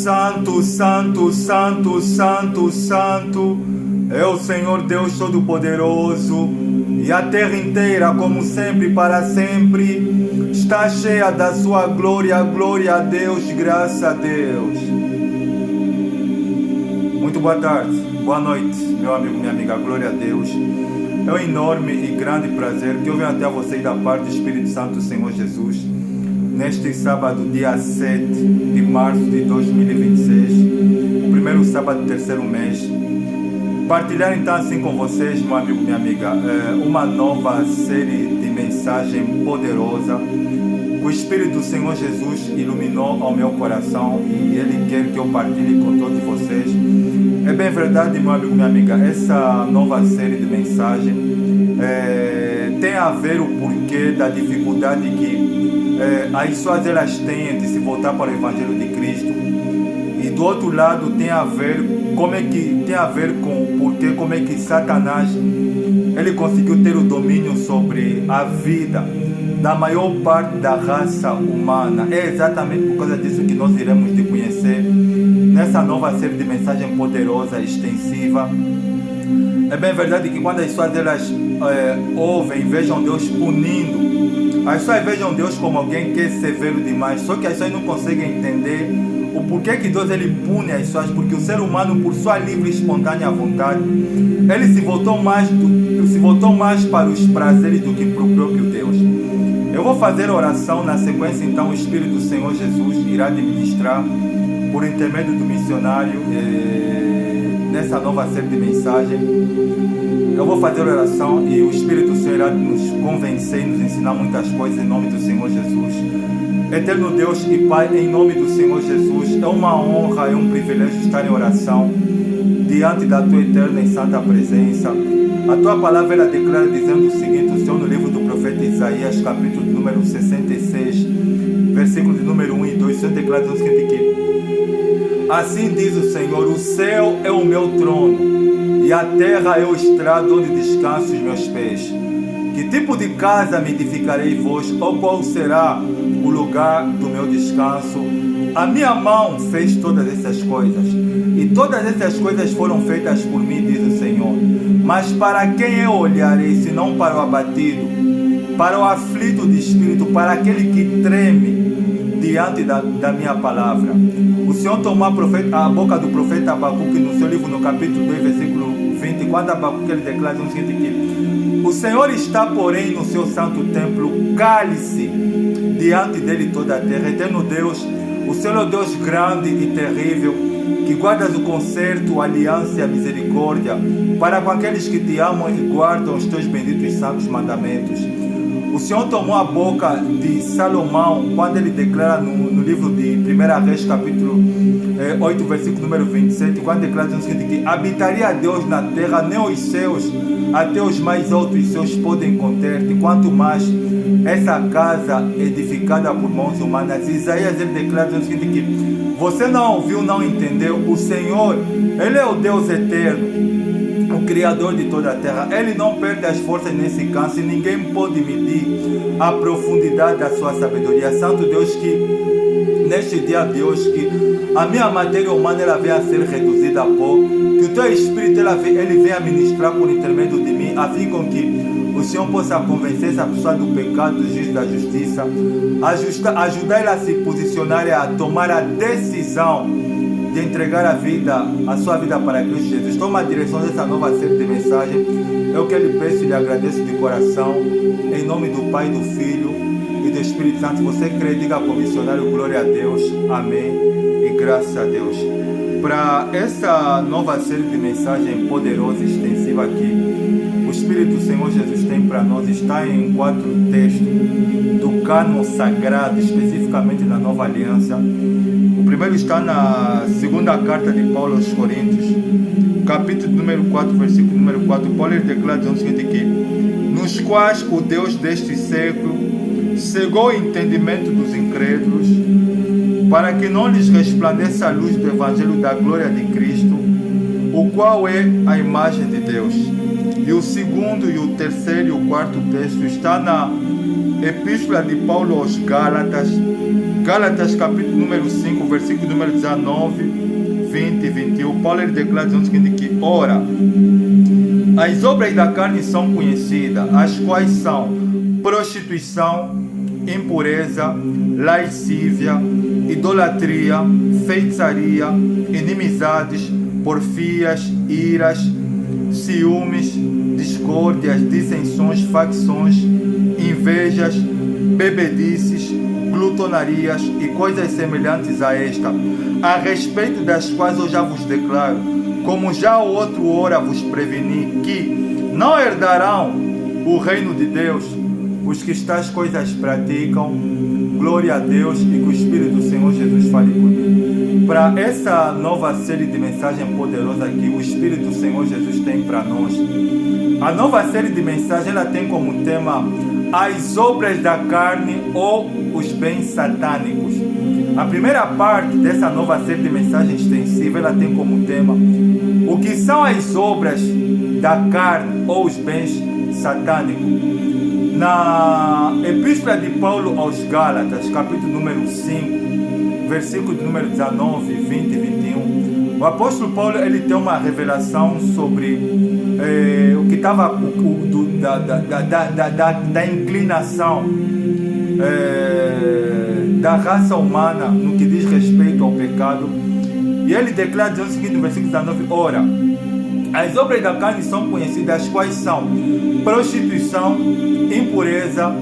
Santo, Santo, Santo, Santo, Santo é o Senhor Deus Todo-Poderoso, e a terra inteira, como sempre, para sempre, está cheia da sua glória. Glória a Deus, graças a Deus. Muito boa tarde, boa noite, meu amigo, minha amiga, glória a Deus. É um enorme e grande prazer que eu venho até vocês da parte do Espírito Santo do Senhor Jesus, neste sábado, dia 7 de março de 2026, o primeiro sábado do terceiro mês. Partilhar então assim com vocês, meu amigo, minha amiga, uma nova série de mensagem poderosa que o Espírito do Senhor Jesus iluminou ao meu coração e Ele quer que eu partilhe com todos vocês. É bem verdade, meu amigo, minha amiga, essa nova série de mensagem tem a ver o porquê da dificuldade que as pessoas elas têm de se voltar para o Evangelho de Cristo, e do outro lado tem a ver com porque como é que Satanás ele conseguiu ter o domínio sobre a vida da maior parte da raça humana. É exatamente por causa disso que nós iremos te conhecer nessa nova série de mensagem poderosa, extensiva. É bem verdade que quando as pessoas elas ouvem, vejam Deus punindo, as pessoas vejam Deus como alguém que é severo demais, só que as pessoas não conseguem entender o porquê que Deus ele pune as pessoas, porque o ser humano, por sua livre e espontânea vontade, ele se voltou mais para os prazeres do que para o próprio Deus. Eu vou fazer oração, na sequência então o Espírito do Senhor Jesus irá administrar por intermédio do missionário nessa nova série de mensagem. Eu vou fazer oração e o Espírito do Senhor irá nos convencer e nos ensinar muitas coisas em nome do Senhor Jesus. Eterno Deus e Pai, em nome do Senhor Jesus, é uma honra, é um privilégio estar em oração diante da Tua eterna e santa presença. A Tua palavra ela declara dizendo o seguinte, o Senhor no livro do profeta Isaías, capítulo número 66, versículo de número 1 e 2, o Senhor declara o seguinte aqui: assim diz o Senhor, o céu é o meu trono e a terra é o estrado onde descansam os meus pés. Que tipo de casa me edificarei vós, ou qual será o lugar do meu descanso? A minha mão fez todas essas coisas, e todas essas coisas foram feitas por mim, diz o Senhor. Mas para quem eu olharei, senão para o abatido, para o aflito de espírito, para aquele que treme diante da minha palavra? O Senhor tomou a boca do profeta Abacuque no seu livro, no capítulo 2, versículo 20, quando Abacuque ele declara o seguinte aqui: o Senhor está, porém, no seu santo templo, cale-se diante dele toda a terra. Eterno Deus, o Senhor é o Deus grande e terrível, que guardas o concerto, a aliança e a misericórdia para com aqueles que te amam e guardam os teus benditos e santos mandamentos. O Senhor tomou a boca de Salomão quando ele declara no livro de 1 Reis, capítulo 8, versículo número 27, quando declara o seguinte, que habitaria Deus na terra, nem os céus, até os mais altos céus podem conter-te, quanto mais essa casa edificada por mãos humanas. Isaías ele declara o seguinte, que você não ouviu, não entendeu, o Senhor, Ele é o Deus eterno, o Criador de toda a terra. Ele não perde as forças nem se cansa, e ninguém pode medir a profundidade da sua sabedoria. Santo Deus, que neste dia de hoje, que a minha matéria humana ela venha a ser reduzida a pó, que o Teu Espírito ele venha ministrar por intermédio de mim, a fim com que o Senhor possa convencer essa pessoa do pecado, do juízo, da justiça, ajudar ela a se posicionar e a tomar a decisão de entregar a sua vida para Cristo Jesus. Toma a direção dessa nova série de mensagens. Eu que lhe peço e lhe agradeço de coração, em nome do Pai, do Filho e do Espírito Santo. Você crê, diga como missionário, glória a Deus, amém e graças a Deus. Para essa nova série de mensagens poderosa e extensiva aqui, o Espírito do Senhor Jesus tem para nós, está em 4 textos do cânon sagrado, especificamente na Nova Aliança. O primeiro está na segunda carta de Paulo aos Coríntios, capítulo número 4, versículo número 4. Paulo declara o seguinte aqui: nos quais o Deus deste século cegou o entendimento dos incrédulos, para que não lhes resplandeça a luz do Evangelho da glória de Cristo, o qual é a imagem de Deus. E o segundo, e o terceiro e o quarto texto está na Epístola de Paulo aos Gálatas, Gálatas capítulo número 5, versículo número 19, 20 e 21, Paulo ele declara o seguinte que, ora, as obras da carne são conhecidas, as quais são prostituição, impureza, lascívia, idolatria, feitiçaria, inimizades, porfias, iras, ciúmes, discórdias, dissensões, facções, invejas, bebedices, glutonarias e coisas semelhantes a esta, a respeito das quais eu já vos declaro, como já outro hora vos preveni, que não herdarão o reino de Deus os que tais coisas praticam. Glória a Deus, e que o Espírito do Senhor Jesus fale por mim. Para essa nova série de mensagem poderosa que o Espírito do Senhor Jesus tem para nós, a nova série de mensagens ela tem como tema as obras da carne ou os bens satânicos. A primeira parte dessa nova série de mensagens extensiva ela tem como tema o que são as obras da carne ou os bens satânicos. Na Epístola de Paulo aos Gálatas, capítulo número 5, versículo número 19, 20 e 21, o apóstolo Paulo ele tem uma revelação sobre o que estava da inclinação da raça humana no que diz respeito ao pecado. E ele declara o seguinte no versículo 19, ora, as obras da carne são conhecidas, as quais são prostituição, impureza,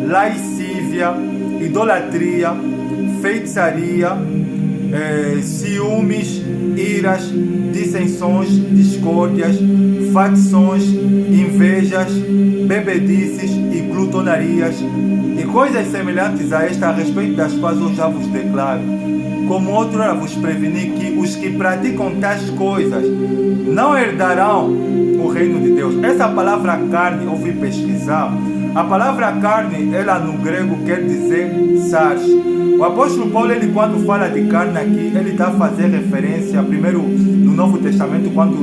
lascívia, idolatria, feitiçaria, ciúmes, iras, dissensões, discórdias, facções, invejas, bebedices e glutonarias e coisas semelhantes a esta, a respeito das quais eu já vos declaro. Como outrora vos preveni, que os que praticam tais coisas não herdarão o reino de Deus. Essa palavra carne, eu fui pesquisar. A palavra carne, ela no grego quer dizer sarx. O apóstolo Paulo, ele quando fala de carne aqui, ele está a fazer referência, primeiro no Novo Testamento, quando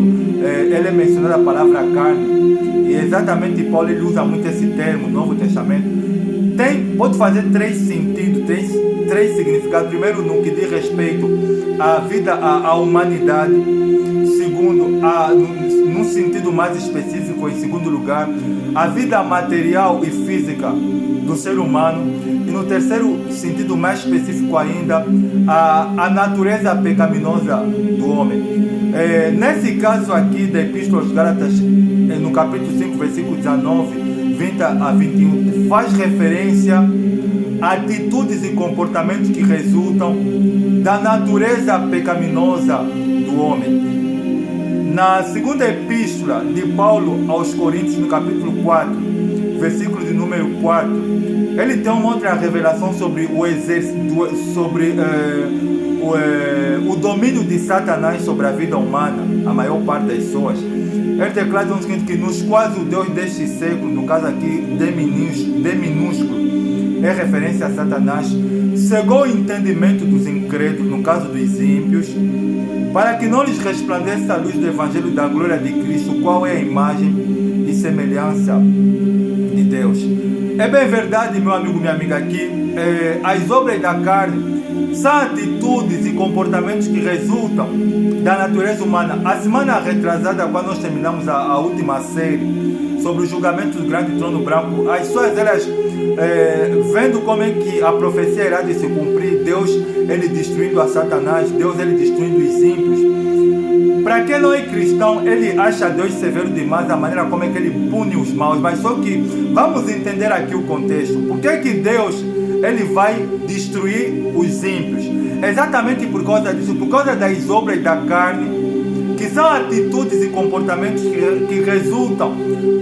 ele é mencionado a palavra carne. E exatamente Paulo ele usa muito esse termo no Novo Testamento. Pode fazer três sentidos, três significados. Primeiro, no que diz respeito à vida, à humanidade. Segundo, num sentido mais específico, em segundo lugar, a vida material e física do ser humano. E no terceiro sentido mais específico ainda, a natureza pecaminosa do homem. Nesse caso aqui da Epístola aos Gálatas, no capítulo 5, versículo 19, 20 a 21, faz referência a atitudes e comportamentos que resultam da natureza pecaminosa do homem. Na segunda epístola de Paulo aos Coríntios, no capítulo 4, versículo de número 4, ele tem uma outra revelação sobre o exército, sobre o domínio de Satanás sobre a vida humana, a maior parte das pessoas. Ele declara o seguinte, que nos quais o Deus deste século, no caso aqui D minúsculo, é referência a Satanás, cegou o entendimento dos incrédulos, no caso dos ímpios, para que não lhes resplandeça a luz do Evangelho da glória de Cristo, qual é a imagem e semelhança de Deus. É bem verdade, meu amigo, minha amiga, aqui, as obras da carne são atitudes e comportamentos que resultam da natureza humana. A semana retrasada, quando nós terminamos a última série sobre o julgamento do grande trono branco, as pessoas, elas vendo como é que a profecia irá de se cumprir, Deus ele destruindo a Satanás, Deus ele destruindo os ímpios. Para quem não é cristão, ele acha Deus severo demais, a maneira como é que ele pune os maus. Mas só que vamos entender aqui o contexto. Por que que Deus ele vai destruir os ímpios? Exatamente por causa disso, por causa das obras da carne, que são atitudes e comportamentos que resultam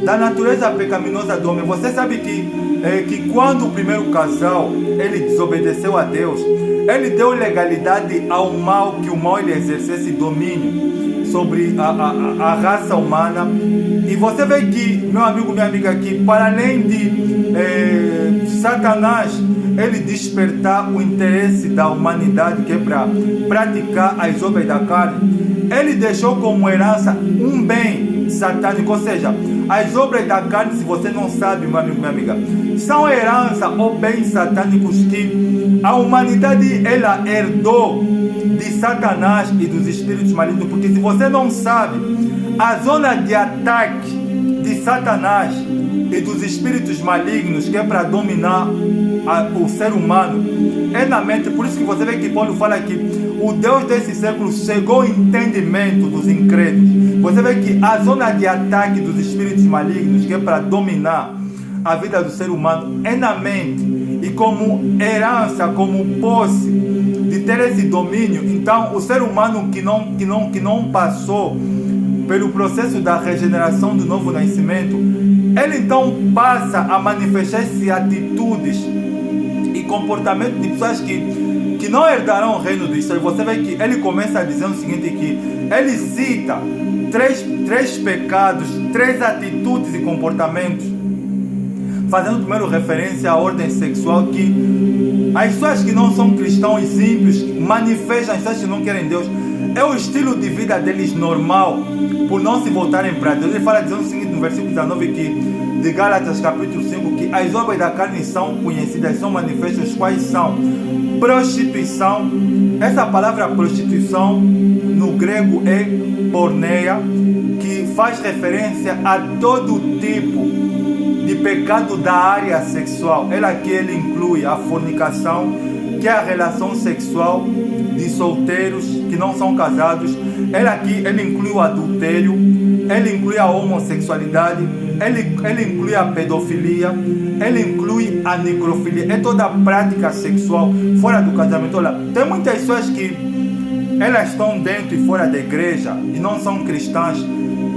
da natureza pecaminosa do homem. Você sabe que quando o primeiro casal ele desobedeceu a Deus, ele deu legalidade ao mal, que o mal ele exercesse domínio sobre a raça humana. E você vê que, meu amigo, minha amiga, aqui, para além de Satanás ele despertar o interesse da humanidade, que é para praticar as obras da carne, ele deixou como herança um bem satânico, ou seja, As obras da carne, se você não sabe, meu amigo, minha amiga, são herança ou bens satânicos que a humanidade ela herdou de Satanás e dos espíritos malignos. Porque se você não sabe, a zona de ataque de Satanás e dos espíritos malignos, que é para dominar o ser humano, é na mente. Por isso que você vê que Paulo fala que o Deus desse século cegou o entendimento dos incrédulos. Você vê que a zona de ataque dos espíritos malignos, que é para dominar a vida do ser humano, é na mente. E como herança, como posse de ter esse domínio, então o ser humano que não passou pelo processo da regeneração do novo nascimento, ele então passa a manifestar-se atitudes e comportamento de pessoas que não herdarão o reino dos céus. Você vê que ele começa a dizer o seguinte, que ele cita três pecados, 3 atitudes e comportamentos, fazendo primeiro referência à ordem sexual, que as pessoas que não são cristãos e simples manifestam, as pessoas que não querem Deus, é o estilo de vida deles normal, por não se voltarem para Deus. Ele fala dizendo o seguinte no versículo 19 de Gálatas capítulo 5, que as obras da carne são conhecidas, são manifestas, quais são? Prostituição. Essa palavra prostituição no grego é porneia, que faz referência a todo tipo de pecado da área sexual. Ele inclui a fornicação, que é a relação sexual de solteiros que não são casados. Ele inclui o adultério, ele inclui a homossexualidade, ele inclui a pedofilia, ele inclui a necrofilia. É toda a prática sexual fora do casamento. Olha, tem muitas pessoas que elas estão dentro e fora da igreja e não são cristãs,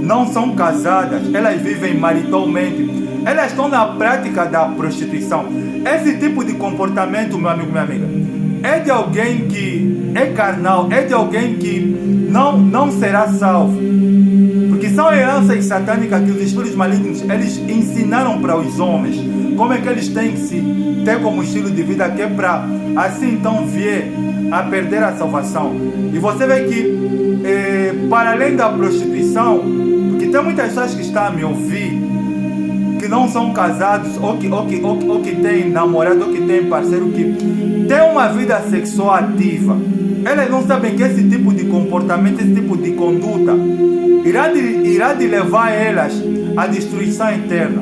não são casadas, elas vivem maritalmente, elas estão na prática da prostituição. Esse tipo de comportamento, meu amigo, minha amiga, é de alguém que é carnal, é de alguém que não será salvo. Porque são heranças satânicas que os espíritos malignos eles ensinaram para os homens como é que eles têm que se ter como estilo de vida, que é para assim então vir a perder a salvação. E você vê que para além da prostituição, porque tem muitas pessoas que estão a me ouvir que não são casados, ou que têm namorado, ou que têm parceiro, que tem uma vida sexual ativa. Elas não sabem que esse tipo de comportamento, esse tipo de conduta irá de levar elas à destruição eterna.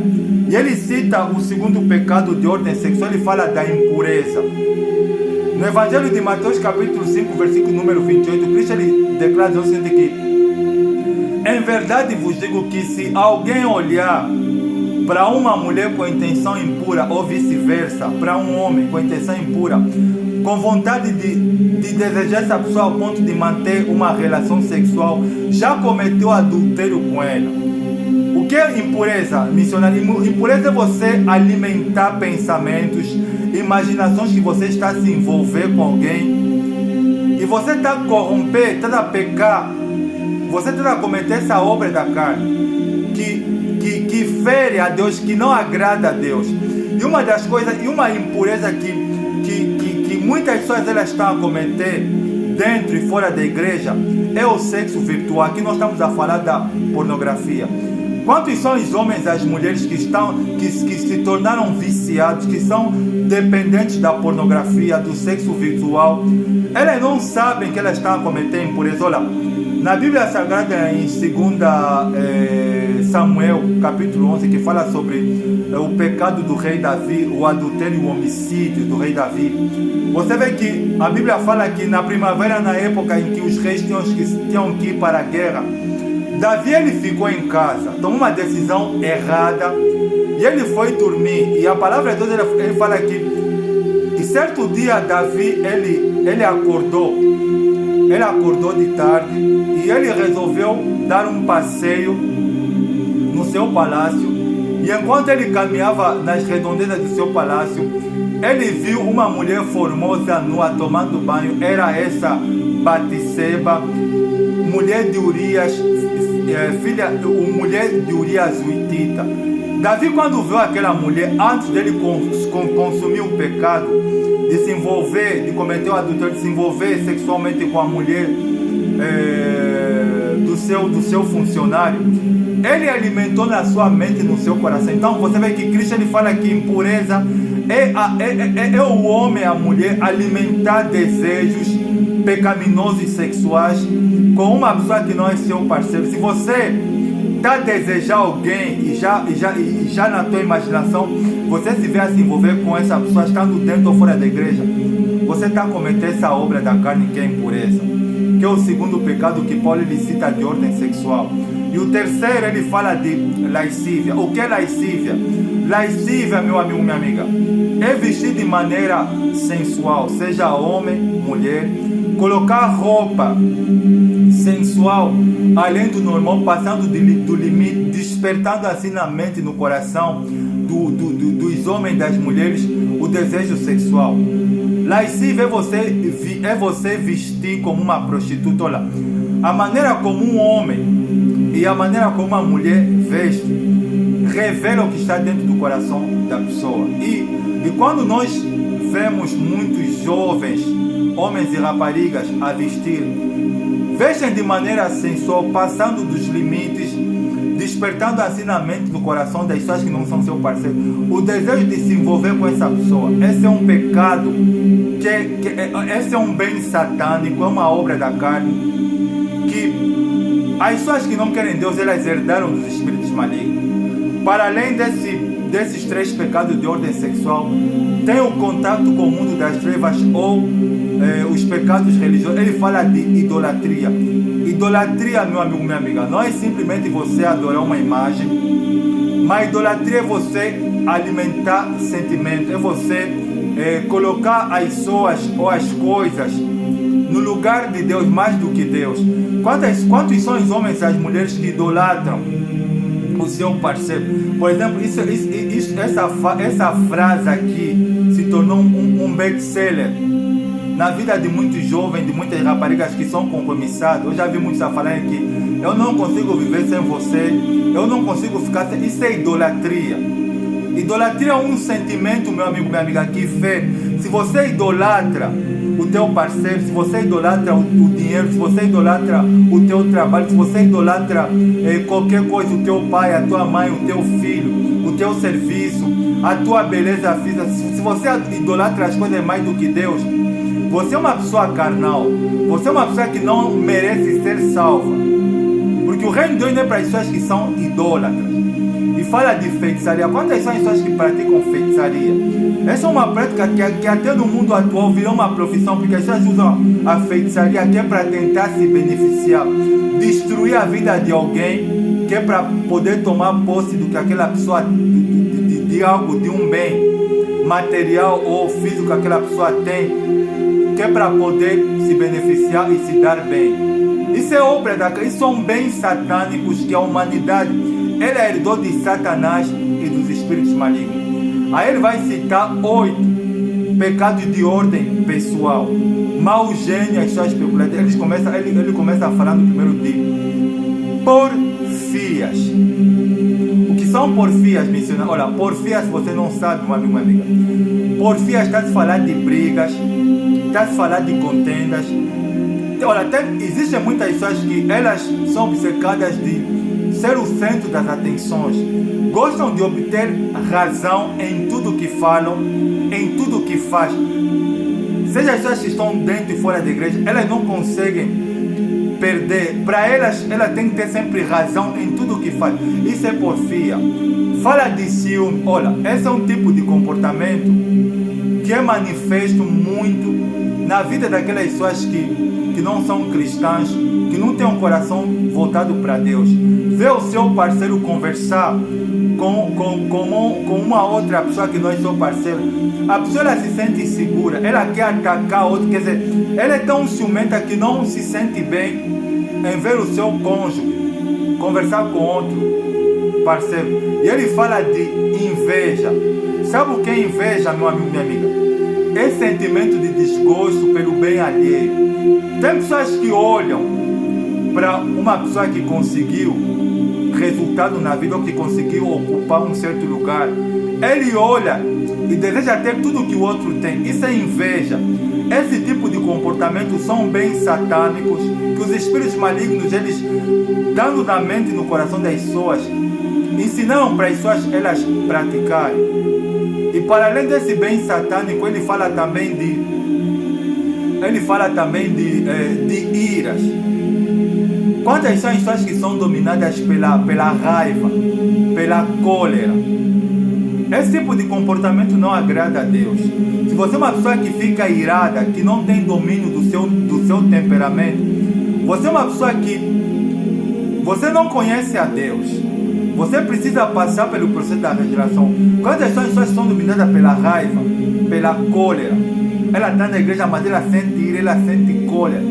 E ele cita o segundo pecado de ordem sexual, ele fala da impureza. No Evangelho de Mateus capítulo 5, versículo número 28, Cristo ele declara o seguinte, que em verdade vos digo que se alguém olhar para uma mulher com intenção impura, ou vice-versa, para um homem com intenção impura, com vontade de desejar essa pessoa ao ponto de manter uma relação sexual, já cometeu adultério com ela. O que é impureza, missionário? Impureza é você alimentar pensamentos, imaginações que você está a se envolver com alguém e você está a corromper, está a pecar, você está a cometer essa obra da carne que fere a Deus, que não agrada a Deus. E uma das coisas, e uma impureza que muitas pessoas elas estão a cometer dentro e fora da igreja é o sexo virtual. Aqui nós estamos a falar da pornografia. Quantos são os homens e as mulheres que se tornaram viciados, que são dependentes da pornografia, do sexo virtual? Elas não sabem que elas estão a cometer impureza. Olha, na Bíblia Sagrada, em 2 Samuel, capítulo 11, que fala sobre o pecado do rei Davi, o adultério e o homicídio do rei Davi, você vê que a Bíblia fala que na primavera, na época em que os reis tinham que ir para a guerra, Davi ele ficou em casa, tomou uma decisão errada e ele foi dormir. E a palavra de Deus ele fala que certo dia Davi ele acordou de tarde e ele resolveu dar um passeio no seu palácio. E enquanto ele caminhava nas redondezas do seu palácio, ele viu uma mulher formosa nua tomando banho. Era essa Batseba, mulher de Urias, mulher de Urias o Hitita. Davi, quando viu aquela mulher, antes dele consumir o pecado de se envolver, de cometer o adultério, de se envolver sexualmente com a mulher do do seu funcionário, ele alimentou na sua mente e no seu coração. Então você vê que Cristo ele fala que impureza é o homem, a mulher, alimentar desejos pecaminosos e sexuais com uma pessoa que não é seu parceiro. Se você está a desejar alguém e já na tua imaginação você se vê a se envolver com essa pessoa, estando dentro ou fora da igreja, você está a cometer essa obra da carne que é impureza, que é o segundo pecado que Paulo ele cita de ordem sexual. E o terceiro ele fala de lascívia. O que é lascívia? Lascívia, meu amigo, minha amiga, é vestir de maneira sensual, seja homem, mulher, colocar roupa sensual além do normal, passando do limite, despertando assim na mente e no coração dos homens e das mulheres o desejo sexual. Lascívia é você vestir como uma prostituta. Olha, a maneira como um homem e a maneira como uma mulher veste revela o que está dentro do coração da pessoa. E quando nós vemos muitos jovens, homens e raparigas a vestir, vestem de maneira sensual, passando dos limites, despertando assim na mente, no coração das pessoas que não são seu parceiro, o desejo de se envolver com essa pessoa. Esse é um pecado, esse é um bem satânico, é uma obra da carne, que as pessoas que não querem Deus, elas herdaram dos espíritos malignos. Para além desses três pecados de ordem sexual, tem o contato com o mundo das trevas ou os pecados religiosos. Ele fala de idolatria. Idolatria, meu amigo, minha amiga, não é simplesmente você adorar uma imagem, mas idolatria é você alimentar sentimento, é você colocar as pessoas ou as coisas no lugar de Deus mais do que Deus. Quantos são os homens e as mulheres que idolatram o seu parceiro? Por exemplo, essa frase aqui se tornou um best-seller na vida de muitos jovens, de muitas raparigas que são compromissados. Eu já vi muitos a falarem que eu não consigo viver sem você, eu não consigo ficar sem... Isso é idolatria. Idolatria é um sentimento, meu amigo, minha amiga, que vê. Se você idolatra o teu parceiro, se você idolatra o dinheiro, se você idolatra o teu trabalho, se você idolatra qualquer coisa, o teu pai, a tua mãe, o teu filho, o teu serviço, a tua beleza física, se você idolatra as coisas mais do que Deus, você é uma pessoa carnal, você é uma pessoa que não merece ser salva, porque o reino de Deus não é para as pessoas que são idólatras. E fala de feitiçaria. Quantas são as pessoas que praticam feitiçaria? Essa é uma prática que até no mundo atual virou uma profissão, porque as pessoas usam a feitiçaria que é para tentar se beneficiar, destruir a vida de alguém, que é para poder tomar posse do que aquela pessoa, de algo, de um bem material ou físico que aquela pessoa tem, que é para poder se beneficiar e se dar bem. Isso é obra isso são bens satânicos que a humanidade ela herdou de Satanás e dos espíritos malignos. Aí ele vai citar 8 pecados de ordem pessoal. Mau gênio, as suas peculiaridades. Ele começa a falar no primeiro de porfias. O que são porfias, missionário? Olha, porfias, se você não sabe, meu amigo, minha amiga, porfias está se falar de brigas, está se falar de contendas. Olha, existem muitas pessoas que elas são obcecadas de ser o centro das atenções, gostam de obter razão em tudo que falam, em tudo que faz. Seja as pessoas que estão dentro e fora da igreja, elas não conseguem perder. Para elas tem que ter sempre razão em tudo que faz. Isso é porfia. Fala de ciúme. Olha, esse é um tipo de comportamento que é manifesto muito na vida daquelas pessoas que não são cristãs, que não têm um coração voltado para Deus. Vê o seu parceiro conversar com uma outra pessoa que não é seu parceiro, a pessoa ela se sente insegura, ela quer atacar outro, quer dizer, ela é tão ciumenta que não se sente bem em ver o seu cônjuge conversar com outro parceiro. E ele fala de inveja. Sabe o que é inveja, meu amigo, minha amiga? É sentimento de desgosto pelo bem alheio. Tem pessoas que olham para uma pessoa que conseguiu resultado na vida ou que conseguiu ocupar um certo lugar. Ele olha e deseja ter tudo que o outro tem. Isso é inveja. Esse tipo de comportamento são bem satânicos, que os espíritos malignos, eles, dando na mente e no coração das pessoas, ensinaram para as pessoas elas praticarem. E para além desse bem satânico, ele fala também de iras. Quantas são as pessoas que são dominadas pela raiva, pela cólera? Esse tipo de comportamento não agrada a Deus. Se você é uma pessoa que fica irada, que não tem domínio do seu temperamento, você é uma pessoa que você não conhece a Deus. Você precisa passar pelo processo da regeneração. Quantas pessoas são dominadas pela raiva, pela cólera? Ela está na igreja, mas ela sente ira, ela sente cólera.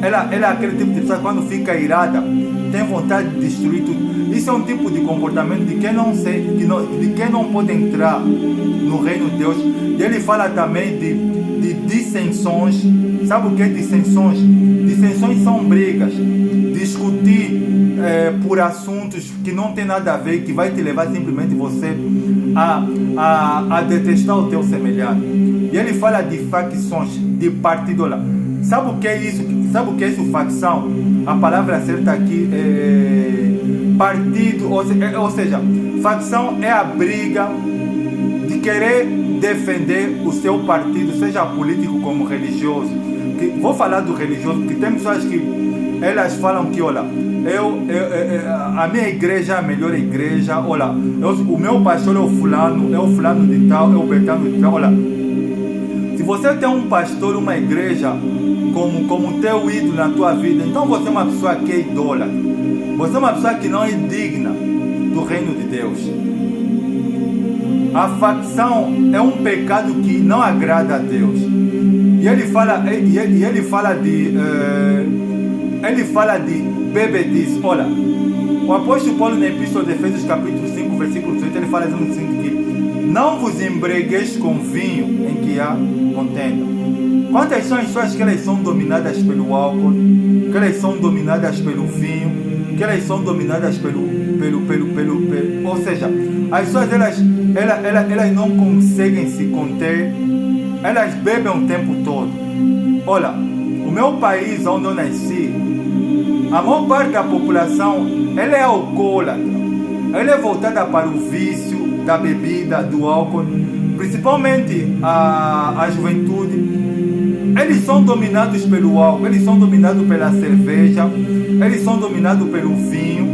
Ela é aquele tipo de pessoa que quando fica irada, tem vontade de destruir tudo. Isso é um tipo de comportamento de quem não pode entrar no reino de Deus. E ele fala também de dissensões. Sabe o que é dissensões? Dissensões são brigas. Discutir por assuntos que não tem nada a ver, que vai te levar simplesmente você a detestar o teu semelhante. E ele fala de facções, de partido lá. Sabe o que é isso? Sabe o que é isso, facção? A palavra certa aqui é partido, ou seja, facção é a briga de querer defender o seu partido, seja político como religioso. Vou falar do religioso, porque tem pessoas que elas falam que, olha, a minha igreja é a melhor igreja, olha, o meu pastor é o fulano de tal, é o betano de tal, olha. Se você tem um pastor, uma igreja como teu ídolo na tua vida, então você é uma pessoa que é idólatra. Você é uma pessoa que não é digna do reino de Deus. A facção é um pecado que não agrada a Deus. E ele fala de bebedice. Olha, o apóstolo Paulo na Epístola de Efésios capítulo 5, versículo 18, ele fala assim que não vos embregueis com vinho em que há contenda. Quantas são as pessoas que elas são dominadas pelo álcool, que elas são dominadas pelo vinho, que elas são dominadas ou seja, as pessoas elas não conseguem se conter, elas bebem o tempo todo. Olha, o meu país onde eu nasci, a maior parte da população ela é alcoólatra, ela é voltada para o vício da bebida, do álcool, principalmente a juventude. Eles são dominados pelo álcool, eles são dominados pela cerveja, eles são dominados pelo vinho.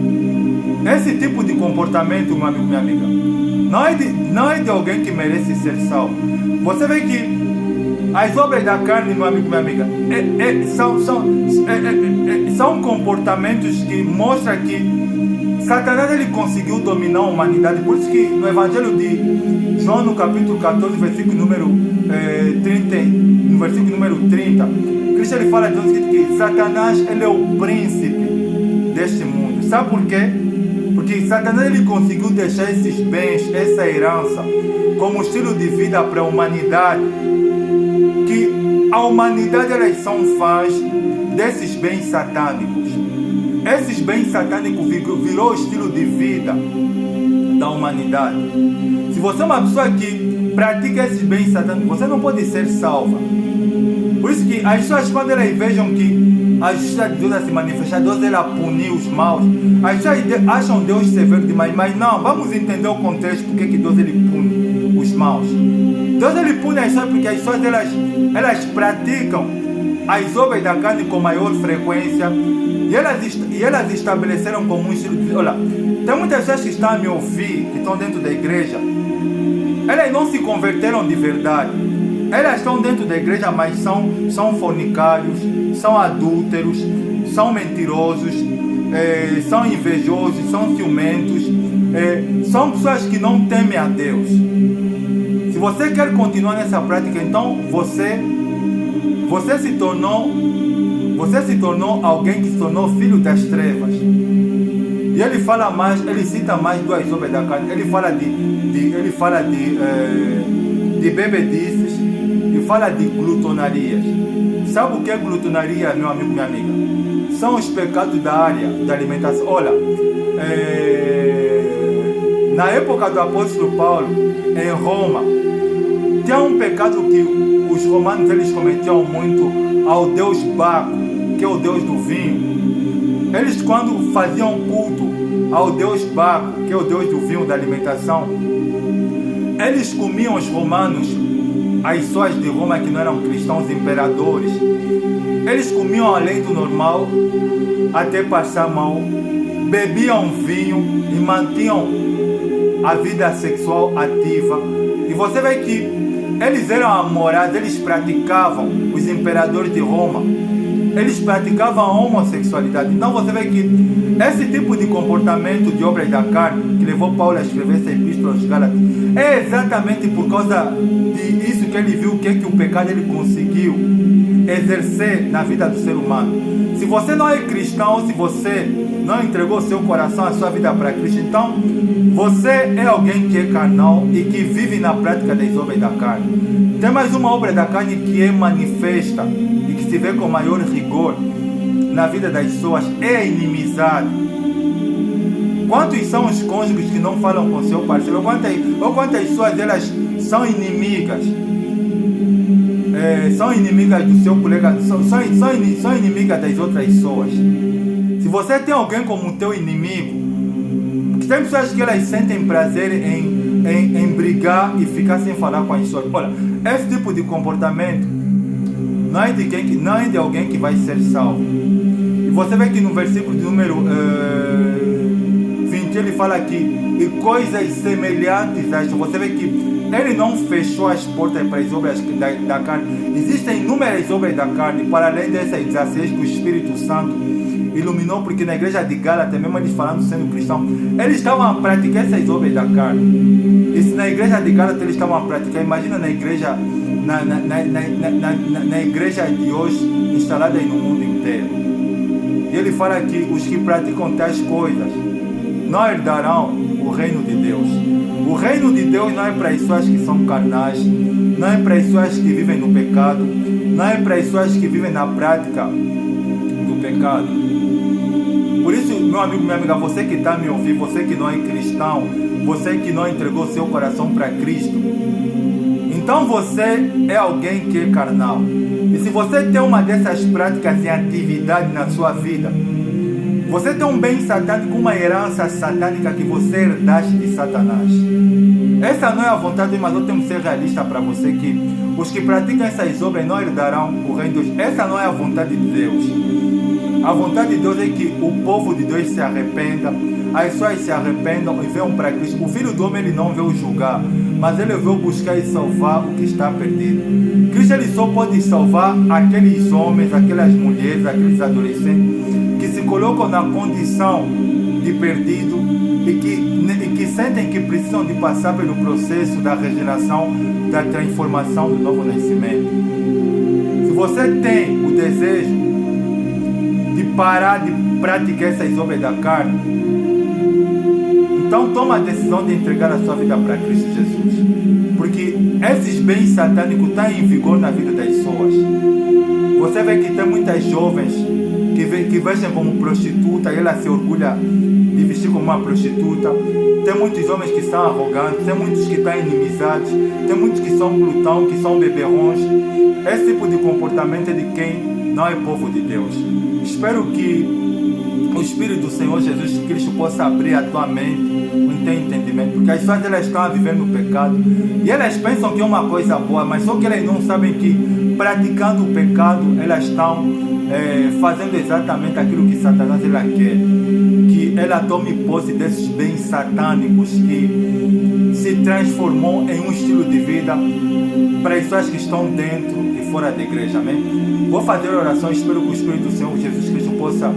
Esse tipo de comportamento, meu amigo, minha amiga, não é de alguém que merece ser salvo. Você vê que as obras da carne, meu amigo, minha amiga, são comportamentos que mostram que Satanás ele conseguiu dominar a humanidade. Por isso que no Evangelho de João, no capítulo 14, versículo número 30, Cristo ele fala que Satanás ele é o príncipe deste mundo. Sabe por quê? Porque Satanás ele conseguiu deixar esses bens, essa herança, como estilo de vida para a humanidade. Que a humanidade elas são fãs desses bens satânicos. Esses bens satânicos virou o estilo de vida da humanidade. Se você é uma pessoa que pratica esses bens satânicos, você não pode ser salva. Por isso que as pessoas, quando elas vejam que a justiça de Deus a se manifestar, Deus ela punir os maus, as pessoas acham Deus severo demais. Mas não, vamos entender o contexto, porque que Deus ele pune os maus. Deus ele pune as pessoas porque as pessoas elas praticam as obras da carne com maior frequência. E elas estabeleceram como um estilo de vida. Olha, tem muitas pessoas que estão a me ouvir, que estão dentro da igreja, elas não se converteram de verdade. Elas estão dentro da igreja, mas são fornicários, são adúlteros, são mentirosos, são invejosos, são ciumentos, são pessoas que não temem a Deus. Se você quer continuar nessa prática, então você se tornou alguém que se tornou filho das trevas. E ele fala mais, ele cita mais duas obras da carne. Ele fala de bebedices e fala de glutonarias. Sabe o que é glutonaria, meu amigo, minha amiga? São os pecados da área da alimentação. Olha, na época do apóstolo Paulo, em Roma, tinha um pecado que os romanos eles cometiam muito ao deus Baco, que é o deus do vinho. Eles, quando faziam culto ao deus Baco, que é o deus do vinho, da alimentação, eles comiam, os romanos, as pessoas de Roma que não eram cristãos, imperadores, eles comiam além do normal até passar mal, bebiam vinho e mantinham a vida sexual ativa. E você vê que eles eram amorados, eles praticavam, os imperadores de Roma, eles praticavam a homossexualidade. Então você vê que esse tipo de comportamento de obras da carne, que levou Paulo a escrever essa epístola aos Gálatas, é exatamente por causa disso que ele viu o que o pecado ele conseguiu exercer na vida do ser humano. Se você não é cristão, se você não entregou seu coração, a sua vida para Cristo, então você é alguém que é carnal e que vive na prática das obras da carne. Tem mais uma obra da carne que é manifesta e que se vê com maior rigor na vida das pessoas, é a inimizade. Quantos são os cônjuges que não falam com seu parceiro? Ou quantas pessoas elas são inimigas? São inimigas do seu colega, são inimigas das outras pessoas. Se você tem alguém como teu inimigo, tem pessoas que elas sentem prazer em brigar e ficar sem falar com as pessoas. Olha, esse tipo de comportamento não é de alguém que vai ser salvo. E você vê que no versículo de número 20 ele fala aqui, e coisas semelhantes a isso. Você vê que ele não fechou as portas para as obras da carne. Existem inúmeras obras da carne, para além dessas 16 que o Espírito Santo iluminou, porque na igreja de Gálatas, mesmo eles falando sendo cristão, eles estavam a praticar essas obras da carne. E se na igreja de Gálatas eles estavam a praticar, imagina na igreja, na igreja de hoje, instalada no mundo inteiro. E ele fala que os que praticam tais coisas não herdarão o reino de Deus. O reino de Deus não é para as pessoas que são carnais, não é para as pessoas que vivem no pecado, não é para as pessoas que vivem na prática do pecado. Por isso, meu amigo, minha amiga, você que está me ouvindo, você que não é cristão, você que não entregou seu coração para Cristo, então você é alguém que é carnal. E se você tem uma dessas práticas em atividade na sua vida, você tem um bem satânico, uma herança satânica que você herdaste de Satanás. Essa não é a vontade de Deus, mas eu tenho que ser realista para você, que os que praticam essas obras não herdarão o reino de Deus. Essa não é a vontade de Deus. A vontade de Deus é que o povo de Deus se arrependa, as pessoas se arrependam e venham para Cristo. O Filho do Homem ele não veio julgar, mas ele veio buscar e salvar o que está perdido. Cristo ele só pode salvar aqueles homens, aquelas mulheres, aqueles adolescentes que se colocam na condição de perdido e que sentem que precisam de passar pelo processo da regeneração, da transformação, do novo nascimento. Se você tem o desejo de parar de praticar essas obras da carne, então toma a decisão de entregar a sua vida para Cristo Jesus, porque esses bens satânicos estão em vigor na vida das pessoas. Você vê que tem muitas jovens que vestem como prostituta e ela se orgulha de vestir como uma prostituta. Tem muitos homens que são arrogantes, tem muitos que estão inimizados, tem muitos que são glutão, que são beberrões. Esse tipo de comportamento é de quem não é povo de Deus. Espero que o Espírito do Senhor Jesus Cristo possa abrir a tua mente, o teu entendimento, porque as pessoas elas estão a viver no pecado e elas pensam que é uma coisa boa, mas só que elas não sabem que praticando o pecado elas estão fazendo exatamente aquilo que Satanás ela quer, que ela tome posse desses bens satânicos que se transformou em um estilo de vida para as pessoas que estão dentro e fora da igreja. Amém? Vou fazer a oração, espero que o Espírito do Senhor Jesus Cristo possa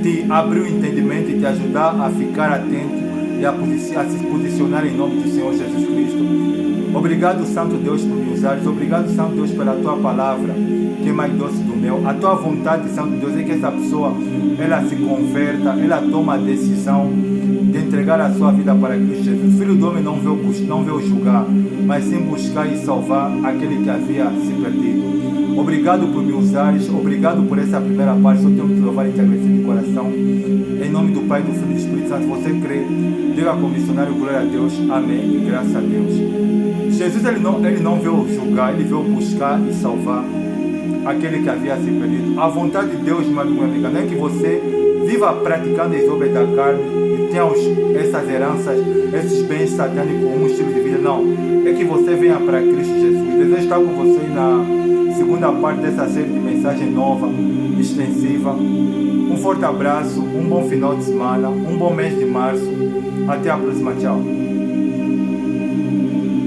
te abrir o entendimento e te ajudar a ficar atento e a se posicionar em nome do Senhor Jesus Cristo. Obrigado, Santo Deus, por me usares. Obrigado, Santo Deus, pela tua palavra, que é mais doce do meu. A tua vontade, Santo Deus, é que essa pessoa ela se converta, ela toma a decisão de entregar a sua vida para Cristo Jesus. O Filho do Homem não veio julgar, mas sim buscar e salvar aquele que havia se perdido. Obrigado por me usares, obrigado por essa primeira parte. Só tenho que te louvar e te agradecer de coração. Em nome do Pai, do Filho e do Espírito Santo, você crê, diga com o missionário, glória a Deus, amém e graças a Deus. Jesus ele não veio julgar, ele veio buscar e salvar aquele que havia se perdido. A vontade de Deus, meu amigo, não é que você viva praticando as obras da carne e tenha essas heranças, esses bens satânicos como um estilo de vida. Não, é que você venha para Cristo Jesus. Desejo estar com você na segunda parte dessa série de mensagem nova, extensiva. Um forte abraço, um bom final de semana, um bom mês de março. Até a próxima, tchau.